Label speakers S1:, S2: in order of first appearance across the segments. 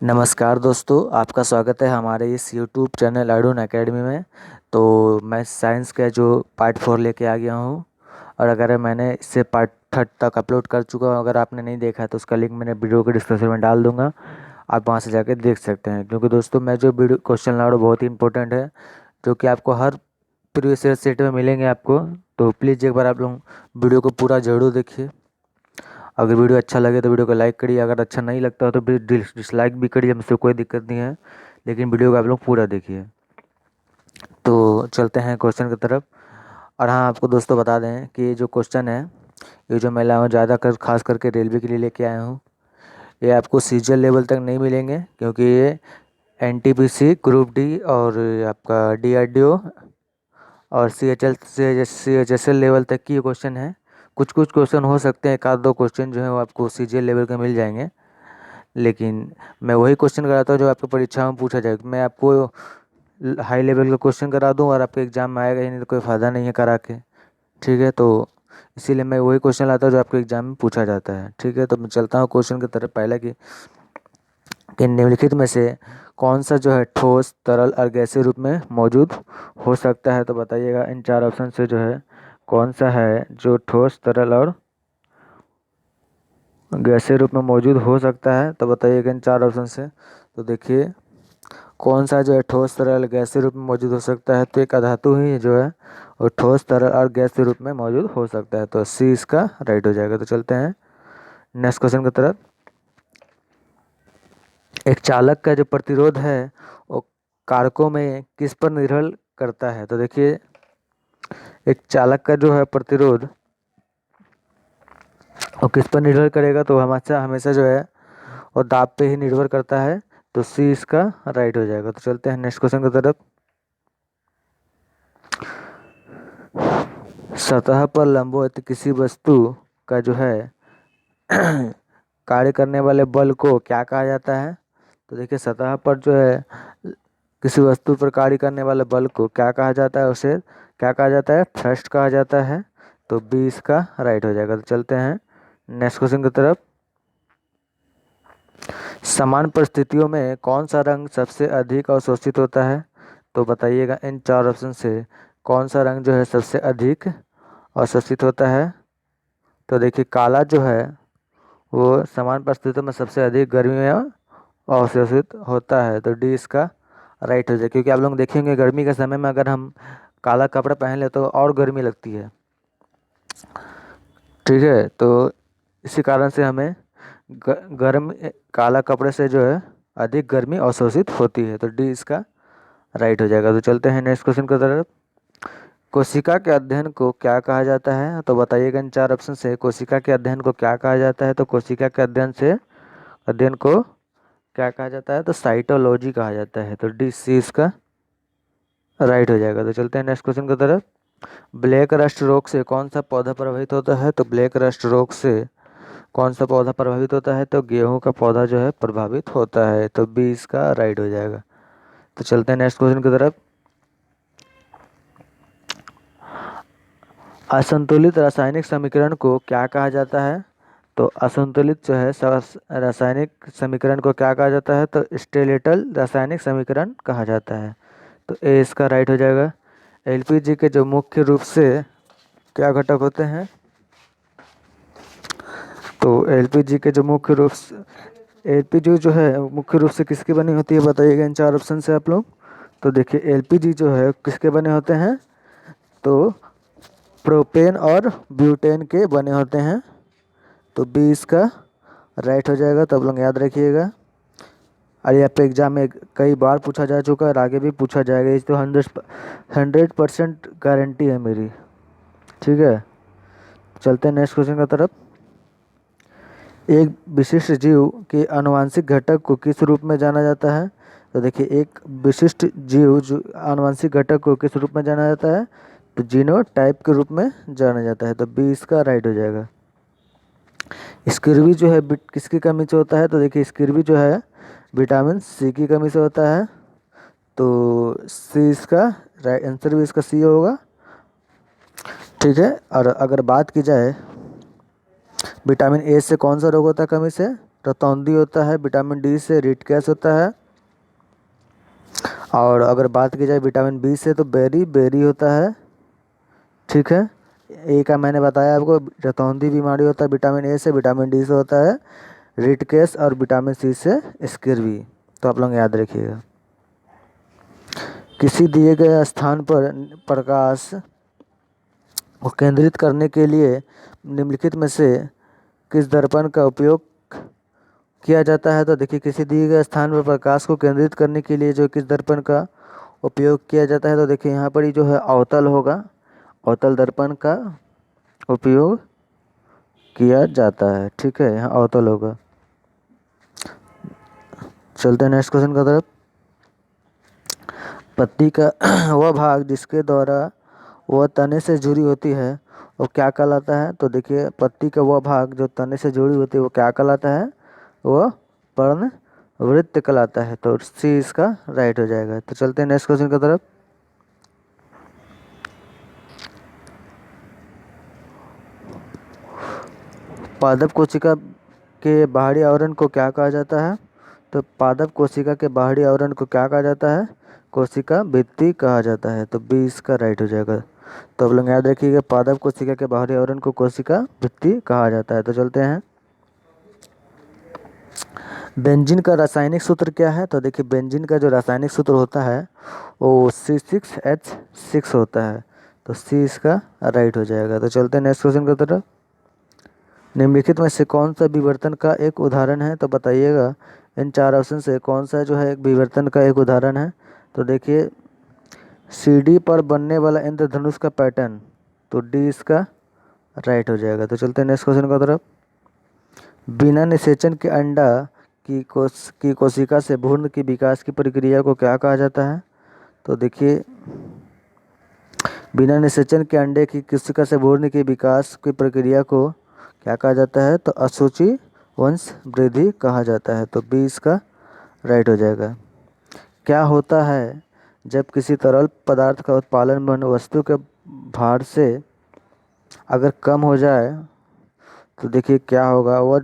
S1: नमस्कार दोस्तों, आपका स्वागत है हमारे इस यूट्यूब चैनल अर्जुन एकेडमी में। तो मैं साइंस का जो पार्ट 4 लेके आ गया हूँ। और अगर मैंने इससे पार्ट 3 तक अपलोड कर चुका हूँ, अगर आपने नहीं देखा है तो उसका लिंक मैंने वीडियो के डिस्क्रिप्शन में डाल दूँगा। आप वहाँ से जाकर देख सकते हैं, क्योंकि दोस्तों मैं जो वीडियो क्वेश्चन ला रहा हूँ बहुत ही इंपॉर्टेंट है, जो कि आपको हर प्रीवियस ईयर सेट में मिलेंगे आपको। तो प्लीज़ एक बार आप लोग वीडियो को पूरा ज़रूर देखिए। अगर वीडियो अच्छा लगे तो वीडियो को लाइक करिए, अगर अच्छा नहीं लगता हो तो भी डिसलाइक भी करिए, मुझसे कोई दिक्कत नहीं है। लेकिन वीडियो को आप लोग पूरा देखिए। तो चलते हैं क्वेश्चन की तरफ। और हाँ, आपको दोस्तों बता दें कि ये जो क्वेश्चन है, ये जो मैं लाया हूँ ज़्यादातर खास करके रेलवे के लिए लेके आया हूँ। ये आपको सीजीएल लेवल तक नहीं मिलेंगे, क्योंकि ये एनटीपीसी, ग्रुप डी और आपका डीआरडीओ और सीएचएसएल लेवल तक की ये क्वेश्चन है। कुछ कुछ क्वेश्चन हो सकते हैं, एक आध दो क्वेश्चन जो है वो आपको सीजीएल लेवल के मिल जाएंगे। लेकिन मैं वही क्वेश्चन कराता हूँ जो आपकी परीक्षा में पूछा जाएगा। मैं आपको हाई लेवल का क्वेश्चन करा दूँ और आपके एग्ज़ाम में आएगा ही नहीं तो कोई फ़ायदा नहीं है करा के। ठीक है, तो इसीलिए मैं वही क्वेश्चन लाता हूँ जो आपके एग्ज़ाम में पूछा जाता है। ठीक है, तो मैं चलता हूँ क्वेश्चन की तरफ। पहला कि निम्नलिखित में से कौन सा जो है ठोस, तरल और गैसीय रूप में मौजूद हो सकता है। तो बताइएगा इन चार ऑप्शन से जो है कौन सा है जो ठोस, तरल और गैसीय रूप में मौजूद हो सकता है। तो बताइएगा इन चार ऑप्शन से। तो देखिए, कौन सा जो है ठोस, तरल, गैसीय रूप में मौजूद हो सकता है। तो एक अधातु ही जो है वो ठोस, तरल और गैसीय रूप में मौजूद हो सकता है। तो सी इसका राइट हो जाएगा। तो चलते हैं नेक्स्ट क्वेश्चन की तरफ। एक चालक का जो प्रतिरोध है वो कारकों में किस पर निर्भर करता है। तो देखिए, एक चालक का जो है प्रतिरोध वो किस पर निर्भर करेगा, तो हमेशा हमेशा जो है वो दाब पे ही निर्भर करता है। तो सी इसका राइट हो जाएगा। तो चलते हैं नेक्स्ट क्वेश्चन की तरफ। सतह पर लंबवत किसी वस्तु का जो है कार्य करने वाले बल को क्या कहा जाता है। तो देखिए, सतह पर जो है किसी वस्तु पर कार्य करने वाले बल को क्या कहा जाता है, उसे क्या कहा जाता है, थ्रस्ट कहा जाता है। तो बी इसका राइट हो जाएगा। तो चलते हैं नेक्स्ट क्वेश्चन की तरफ। समान परिस्थितियों में कौन सा रंग सबसे अधिक अवशोषित होता है। तो बताइएगा इन चार ऑप्शन से कौन सा रंग जो है सबसे अधिक अवशोषित होता है। तो देखिए, काला जो है वो समान परिस्थितियों में सबसे अधिक गर्मी में अवशोषित होता है। तो डी इसका राइट हो जाए, क्योंकि आप लोग देखेंगे गर्मी के समय में अगर हम काला कपड़ा पहन ले तो और गर्मी लगती है। ठीक है, तो इसी कारण से हमें गर्म काला कपड़े से जो है अधिक गर्मी अवशोषित होती है। तो डी इसका राइट हो जाएगा। तो चलते हैं नेक्स्ट क्वेश्चन की तरफ। कोशिका के अध्ययन को क्या कहा जाता है। तो बताइएगा इन चार ऑप्शन से कोशिका के अध्ययन को क्या कहा जाता है। तो कोशिका के अध्ययन को क्या कहा जाता है, तो साइटोलॉजी कहा जाता है। तो डी सी इसका राइट हो जाएगा। तो चलते हैं नेक्स्ट क्वेश्चन की तरफ। ब्लैक रस्ट रोग से कौन सा पौधा प्रभावित होता है। तो ब्लैक रस्ट रोग से कौन सा पौधा प्रभावित होता है, तो गेहूं का पौधा जो है प्रभावित होता है। तो बी इसका राइट हो जाएगा। तो चलते हैं नेक्स्ट क्वेश्चन की तरफ। असंतुलित रासायनिक समीकरण को क्या कहा जाता है। तो असंतुलित जो है रासायनिक समीकरण को क्या कहा जाता है, तो स्टेलेटल रासायनिक समीकरण कहा जाता है। तो ए इसका राइट हो जाएगा। एलपीजी के जो मुख्य रूप से क्या घटक होते हैं। तो एलपीजी के जो मुख्य रूप से एलपीजी जो है मुख्य रूप से किसकी बनी होती है, बताइएगा इन चार ऑप्शन से आप लोग। तो देखिए, एलपीजी जो है किसके बने होते हैं, तो प्रोपेन और ब्यूटेन के बने होते हैं। तो बी इसका राइट हो जाएगा। तो आप लोग याद रखिएगा। और ये आपके एग्जाम में कई बार पूछा जा चुका है और आगे भी पूछा जाएगा। इस तो 100% गारंटी है मेरी। ठीक है, चलते हैं नेक्स्ट क्वेश्चन की तरफ। एक विशिष्ट जीव के आनुवंशिक घटक को किस रूप में जाना जाता है। तो देखिए, एक विशिष्ट जीव जो आनुवंशिक घटक को किस रूप में जाना जाता है, तो जीनोटाइप के रूप में जाना जाता है। तो बी इसका राइट हो जाएगा। स्किर्वी जो है किसकी कमी से होता है। तो देखिए, स्किर्वी जो है विटामिन सी की कमी से होता है। तो सी इसका राइट आंसर भी इसका सी होगा। ठीक है, और अगर बात की जाए विटामिन ए से कौन सा रोग होता है कमी से, रतौंधी होता है, विटामिन डी से रिटकेस होता है, और अगर बात की जाए विटामिन बी से तो बेरी बेरी होता है। ठीक है, ए का मैंने बताया आपको, रतौंधी बीमारी होता है विटामिन ए से, विटामिन डी से होता है रिटकेस, और विटामिन सी से स्किर्वी। तो आप लोग याद रखिएगा। किसी दिए गए स्थान पर प्रकाश को केंद्रित करने के लिए निम्नलिखित में से किस दर्पण का उपयोग किया जाता है? तो देखिए, किसी दिए गए स्थान पर प्रकाश को केंद्रित करने के लिए जो किस दर्पण का उपयोग किया जाता है, तो देखिए यहाँ पर ही जो है अवतल होगा, अवतल दर्पण का उपयोग किया जाता है। ठीक है, यहाँ अवतल होगा। चलते हैं नेक्स्ट क्वेश्चन की तरफ। पत्ती का वह भाग जिसके द्वारा वह तने से जुड़ी होती है वो क्या कहलाता है? तो देखिए, पत्ती का वह भाग जो तने से जुड़ी होती है वो क्या कहलाता है? वो पर्णवृत्त कहलाता है। तो सी इसका राइट हो जाएगा। तो चलते हैं नेक्स्ट क्वेश्चन की तरफ। पादप कोशिका के बाहरी आवरण को क्या कहा जाता है? तो पादप कोशिका के बाहरी आवरण को क्या कहा जाता है? कोशिका भित्ति कहा जाता है। तो बी इसका राइट हो जाएगा। तो आप लोग याद रखिएगा, पादप कोशिका के बाहरी आवरण को कोशिका भित्ति कहा जाता है। तो चलते हैं, बेंजीन का रासायनिक सूत्र क्या है? तो देखिए, बेंजीन का जो रासायनिक सूत्र होता है वो C6H6 होता है। तो सी इसका राइट हो जाएगा। तो चलते हैं नेक्स्ट क्वेश्चन की तरफ। निम्नलिखित में से कौन सा विवर्तन का एक उदाहरण है? तो बताइएगा, इन चार ऑप्शन से कौन सा जो है एक विवर्तन का एक उदाहरण है? तो देखिए, सीढ़ी पर बनने वाला इंद्रधनुष का पैटर्न। तो डी इसका राइट हो जाएगा। तो चलते हैं नेक्स्ट क्वेश्चन की तरफ। बिना निषेचन के अंडा की कोशिका से भ्रूण की विकास की प्रक्रिया को क्या कहा जाता है? तो देखिए, बिना निषेचन के अंडे की कोशिका से भ्रूण की विकास की प्रक्रिया को क्या कहा जाता है? तो असूची वंश वृद्धि कहा जाता है। तो बी इसका राइट हो जाएगा। क्या होता है जब किसी तरल पदार्थ का उत्पादन वस्तु के भार से अगर कम हो जाए? तो देखिए क्या होगा, वह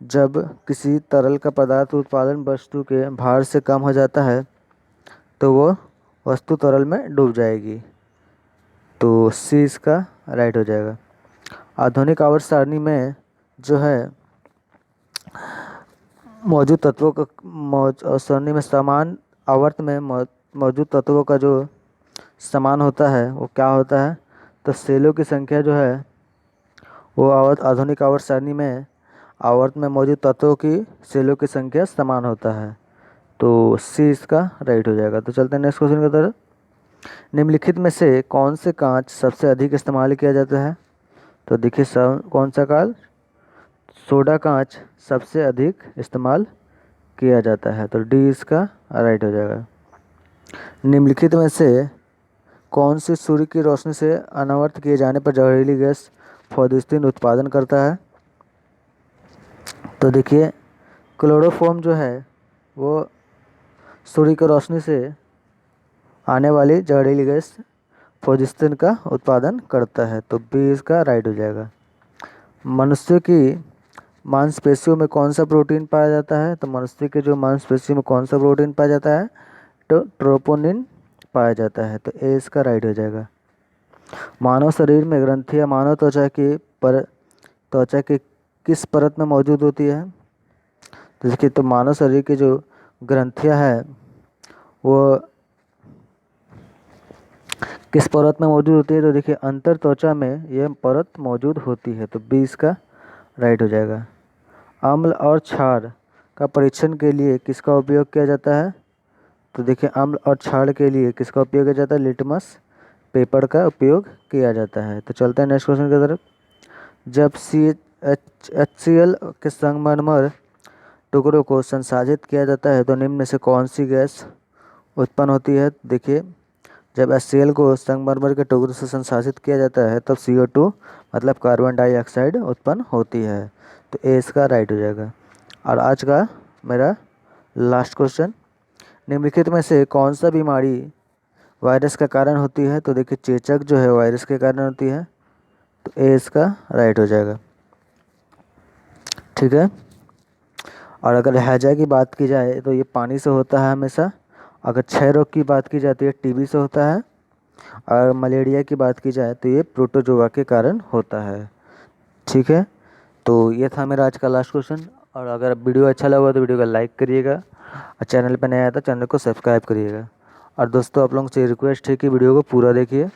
S1: जब किसी तरल का पदार्थ उत्पादन वस्तु के भार से कम हो जाता है तो वो वस्तु तरल में डूब जाएगी। तो सी इसका राइट हो जाएगा। आधुनिक आवर्त सारणी में जो है मौजूद तत्वों का सारणी में समान आवर्त में मौजूद तत्वों का जो समान होता है वो क्या होता है? तो सेलों की संख्या जो है वो आधुनिक आवर्त सारणी में आवर्त में मौजूद तत्वों की सेलों की संख्या समान होता है। तो सी इसका राइट हो जाएगा। तो चलते हैं नेक्स्ट क्वेश्चन की तरफ। निम्नलिखित में से कौन से कांच सबसे अधिक इस्तेमाल किया जाता है? तो देखिए, कौन सा कांच? सोडा कांच सबसे अधिक इस्तेमाल किया जाता है। तो डी इसका राइट हो जाएगा। निम्नलिखित में से कौन सी सूर्य की रोशनी से अनावृत किए जाने पर जहरीली गैस फॉस्फोरिन उत्पादन करता है? तो देखिए, क्लोरोफॉर्म जो है वो सूर्य की रोशनी से आने वाली जहरीली गैस फॉस्फोरिन का उत्पादन करता है। तो बी इसका राइट हो जाएगा। मनुष्य की मांसपेशियों में कौन सा प्रोटीन पाया जाता है? तो मनुष्य के जो मांसपेशियों में कौन सा प्रोटीन पाया जाता है? तो ट्रोपोनिन पाया जाता है। तो ए इसका राइट हो जाएगा। मानव शरीर में ग्रंथियां मानव त्वचा के किस परत में मौजूद होती है? तो देखिए, तो मानव शरीर की जो ग्रंथियां है वो किस परत में मौजूद होती है? तो देखिए, अंतर त्वचा में यह परत मौजूद होती है। तो बी इसका राइट हो जाएगा। अम्ल और क्षार का परीक्षण के लिए किसका उपयोग किया जाता है? तो देखिए, अम्ल और क्षार के लिए किसका उपयोग किया जाता है? लिटमस पेपर का उपयोग किया जाता है। तो चलते हैं नेक्स्ट क्वेश्चन की तरफ। जब HCl के संगमरमर टुकड़ों को संसाधित किया जाता है तो निम्न में से कौन सी गैस उत्पन्न होती है? देखिए, जब HCl को संगमरमर के टुकड़ों से संसाधित किया जाता है तब CO2 मतलब कार्बन डाइऑक्साइड उत्पन्न होती है। तो ए इसका राइट हो जाएगा। और आज का मेरा लास्ट क्वेश्चन, निम्नलिखित में से कौन सा बीमारी वायरस का कारण होती है? तो देखिए, चेचक जो है वायरस के कारण होती है। तो ए इसका राइट हो जाएगा। ठीक है। और अगर हैजा की बात की जाए तो ये पानी से होता है हमेशा। अगर क्षय रोग की बात की जाए तो ये टीबी से होता है। और मलेरिया की बात की जाए तो ये प्रोटोजोआ के कारण होता है। ठीक है, तो ये था मेरा आज का लास्ट क्वेश्चन। और अगर वीडियो अच्छा लगा तो वीडियो को लाइक करिएगा, और चैनल पर नया आया तो चैनल को सब्सक्राइब करिएगा। और दोस्तों, आप लोगों से रिक्वेस्ट है कि वीडियो को पूरा देखिए,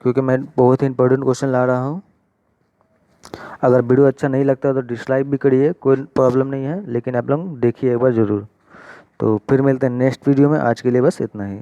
S1: क्योंकि मैं बहुत ही इंपॉर्टेंट क्वेश्चन ला रहा हूँ। अगर वीडियो अच्छा नहीं लगता तो डिसलाइक भी करिए, कोई प्रॉब्लम नहीं है, लेकिन आप लोग देखिए एक बार ज़रूर। तो फिर मिलते हैं नेक्स्ट वीडियो में, आज के लिए बस इतना ही।